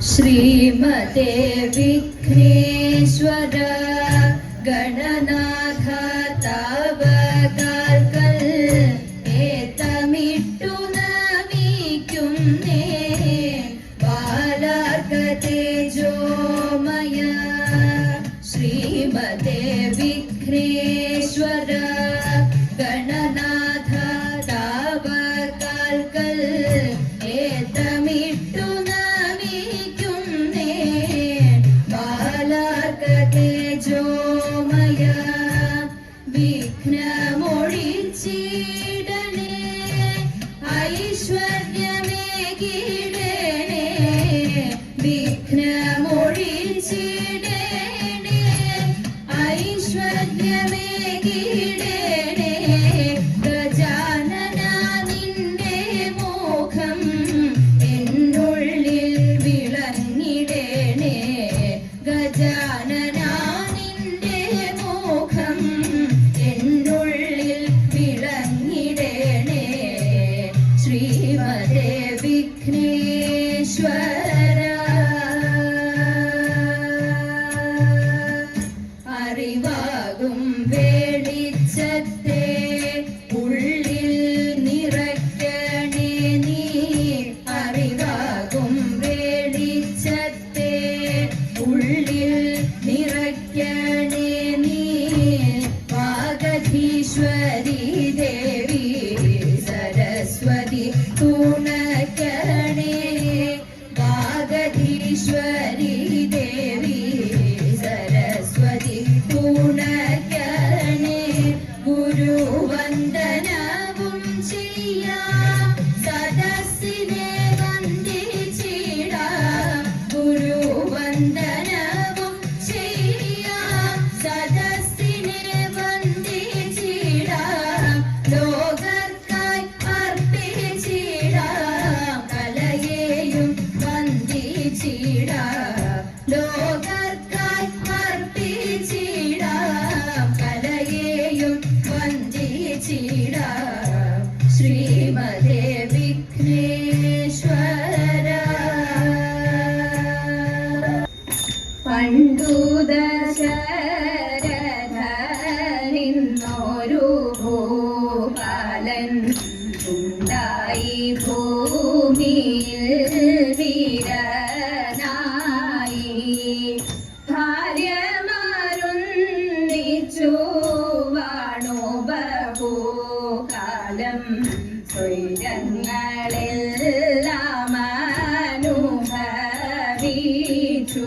ശ്രീമതേ വിഘ്നേശ്വര ഗണനാഥ തവ കാൽക്കൽ ഏതമിട്ടു നമിക്കുന്നേ ബാലാർക്കതേജോമയ ശ്രീമതേ വിഘ്നേശ്വര ഗണനാഥ തവ കാൽക്കൽ ഏതമിട്ടു തേജോമയ വിഘ്നമൊഴിച്ചിടണേ ഐശ്വര്യമേകിടണേ വിഘ്നമൊഴിച്ചിടണേ ഐശ്വര്യമേകിടണേ ഗജാനന നിന്റെ മോഹം എന്നുള്ളിൽ വിളങ്ങിടണേ ഗജാനന ശ്രീമതേ വിഘ്നേശ്വര അറിവാകും വെളിച്ചത്തെ ഉള്ളിൽ നിറയ്ക്കണേ നീ അറിവാകും വെളിച്ചത്തെ ഉള്ളിൽ നിറയ്ക്കണേ നീ വാഗധീശ്വരി ദേവി സരസ്വതി തുണക്കണേ വാഗധീശ്വരി ദേവി സരസ്വതി തുണക്കണേ ഗുരുവന്ദനവും ചെയ്യാം സദസ്സിനെ വന്ദിച്ചിടാം ഗുരുവന്ദനവും ചെയ്യാം സദസ്സിനെ വന്ദിച്ചിടാം ലോകർക്കായി അർപ്പിച്ചിടാം കലയെയും വന്ദിച്ചിടാം ലോകർക്കായി അർപ്പിച്ചിടാം കലയെയും വന്ദിച്ചിടാം ശ്രീമതേ വിഘ്നേശ്വര പണ്ടു ദശരഥനിന്നൊരു ഭൂപാലൻ ഉണ്ടായി ഭൂമിയിൽ വീരനായി ഭാര്യമാരൊന്നിച്ചു വാണു ബഹുകാലം സ്വൈരങ്ങളെല്ലാം അനുഭവിച്ചു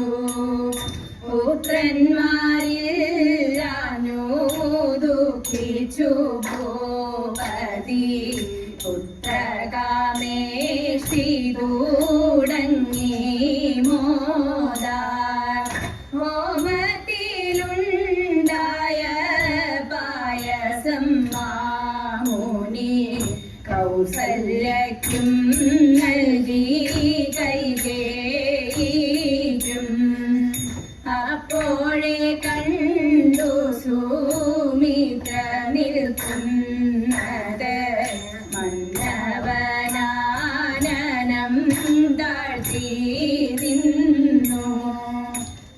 പുത്രന്മാരില്ലാഞ്ഞു ദുഃഖിച്ചു ഭൂപതി പുത്രകാമേഷ്ടി തുടങ്ങി മോദ ഹോമത്തിലുണ്ടായ പായസം മാമുനി കൗസല്യക്കും നൽകി കൈകേയിക്കും അപ്പോഴേ കണ്ടു സുമിത്ര നിൽക്കുന്നത് മന്നവനാനനം താഴ്ത്തി നിന്നു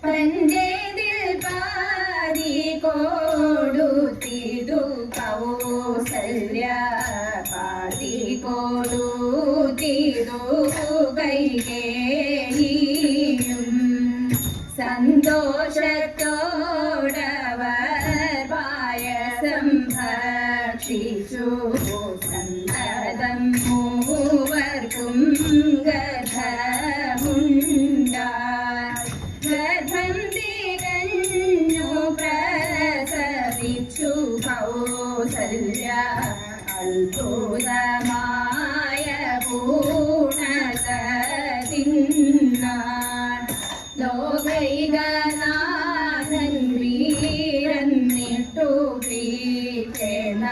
പഞ്ചേതിൽ പാതി കൊടുത്തിതു കൗസല്യ പാതി കൊടുത്തിതു കൈകേയിയും സന്തോഷത്തോടവർ പായസം ഭക്ഷിച്ചു സന്തതം മൂവർക്കും ഗർഭമുണ്ടായി ഗർഭം തികഞ്ഞു പ്രസവിച്ചു കൗസല്യ അത്ഭുതമായ പൂർണ്ണതതിന്നാൻ ലോകൈകനാഥൻ വീരന്നിട്ടു പ്രീതേന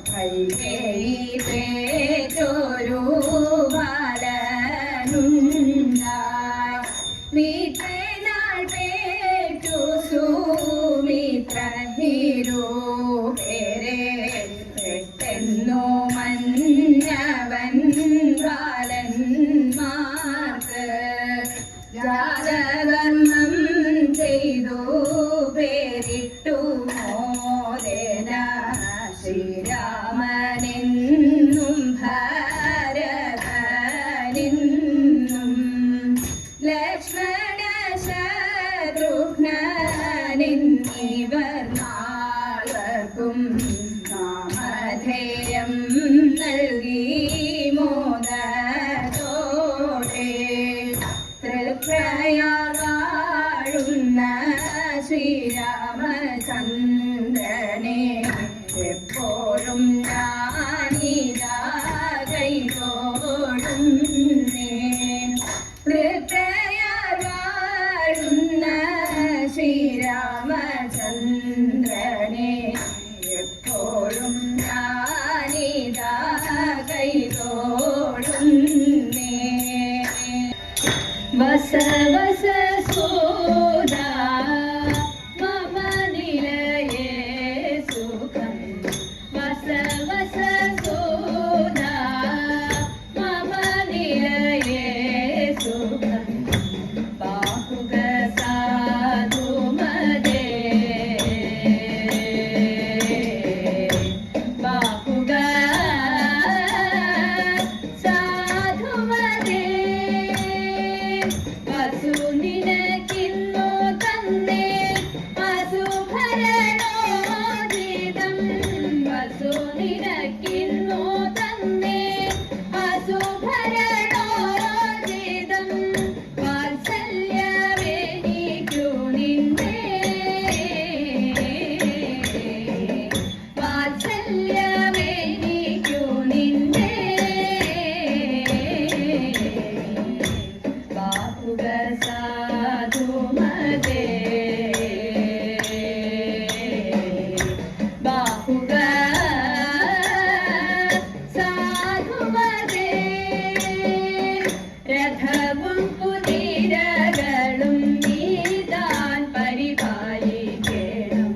കൈകേയി പേറ്റൊരു ബാലനുണ്ടായി വീട്ടേനാൾ പേറ്റു സുമിത്ര പേരെ പെട്ടെന്നു മന്നവൻ ബാലന്മാർക്ക് ജാതകർമ്മം ചെയ്തു പേരിട്ടു മോദേന ശ്രീരാമനെന്നും ഭരതനെന്നും ലക്ഷ്മണ ശത്രുഘ്നനെന്നിവർ നാൾവർക്കും നാമധേയം നൽകി മോദത്തോടെ തൃപ്രയാർ വാഴുന്ന ശ്രീരാമചന്ദ്രനെ എപ്പോഴും ഞാനിതാ കൈതോടുന്നേ. തൃപ്രയാർ വാഴുന്ന ശ്രീരാമചന്ദ്രനെ എപ്പോഴും ഞാനിതാ കൈതോടുന്നേ. വസ വസ സോദാ മമ നിലയേ സുഖം. വസ വസ സോദാ മമ നിലയേ സുഖം. ബാഹുക സാധുമദേ ബാഹുക സാധുമദേ. വസു നിനക്കിന്നു തന്നേ വസുഭരണോചിതം. വസു നിനക്കിന്നു തന്നേ വസുഭരണോചിതം. വാത്സല്യമെനിക്കു നിന്നെ വാത്സല്യമെനിക്കു നിന്നെ. ബാഹുക സാധുമദേ ബാഹുക സാധുമദേ. രഥവും കുതിരകളും നീതാൻ പരിപാലിക്കണം.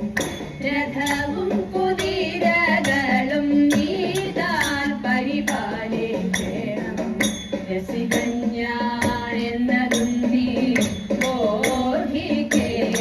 രഥവും കുതിരകളും നീതാൻ പരിപാലിക്കണം. രസികൻ ഞാൻ എന്നതും നീ ബോധിക്കണം.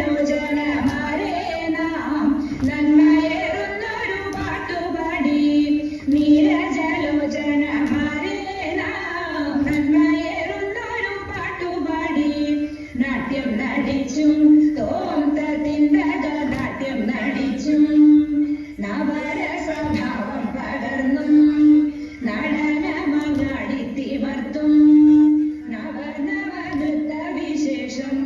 നീരജലോചനമാരേ നാം നന്മയേറുന്നൊരു പാട്ടുപാടി നീരജലോചനമാരേ നാം നന്മയേറുന്നൊരു പാട്ടുപാടി നാട്യം നടിച്ചും തോന്തത്തിന്തക നാട്യം നടിച്ചും നവരസഭാവം പകർന്നും നടനമങ്ങാടി തിമർത്തും നവനവനൃത്ത വിശേഷം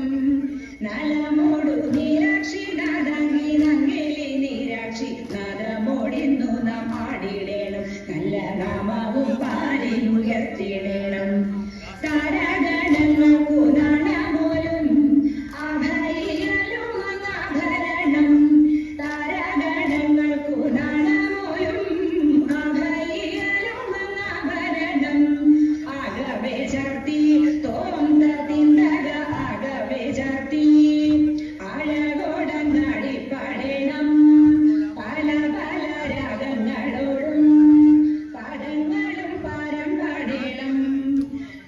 നലമോടു നിരാക്ഷി നാദാംഗി നങ്കേലി നിരാക്ഷി നാദമോടിന്നു നാം ആടിടേണം നല്ല നാമവും പാലിനുയർത്തിടേണം താരഗണങ്ങൾക്കു നാണമോലും ആഭരണം താരഗണങ്ങൾക്കു നാണമോലും ആഭരണം ആകവേ ചാർത്തി തോന്തത്തിന്തക ആകവേ ചാർത്തി ആഴകോടങ്ങാടി പാടേണം പല പല രാഗങ്ങളോടും പാദങ്ങളും പാരം പാടേണം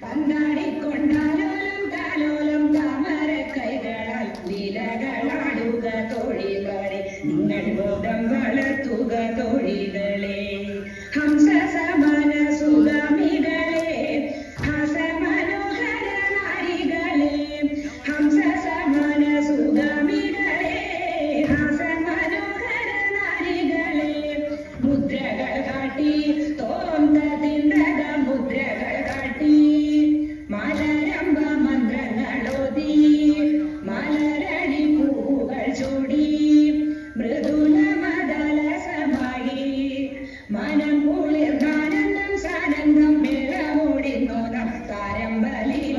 പന്താടിക്കൊണ്ടാലോലം താലോലം താമര കൈകളാൽ ലീലകളാടുക തോഴികളെ നിങ്ങൾ ബോധം വളർത്തുക തോഴികളെ ഹംസ സമാന സുഗാമികളെ ഹാസമനോഹര നാരികളെ ഹംസ സമാന സുഗാമികളെ ഹാസമനോഹര നാരികളെ മുദ്രകൾ കാട്ടി തോന്തത്തിന്തക മുദ്രകൾ കാട്ടി മലരംഭ മന്ത്രങ്ങളോതി മലരടി പൂവുകൾ ചൂടി മൃദുല മദലസമായി മനം കുളിർന്നാനന്ദം സാനന്ദം മേളമൂടിന്നു താരം ബലില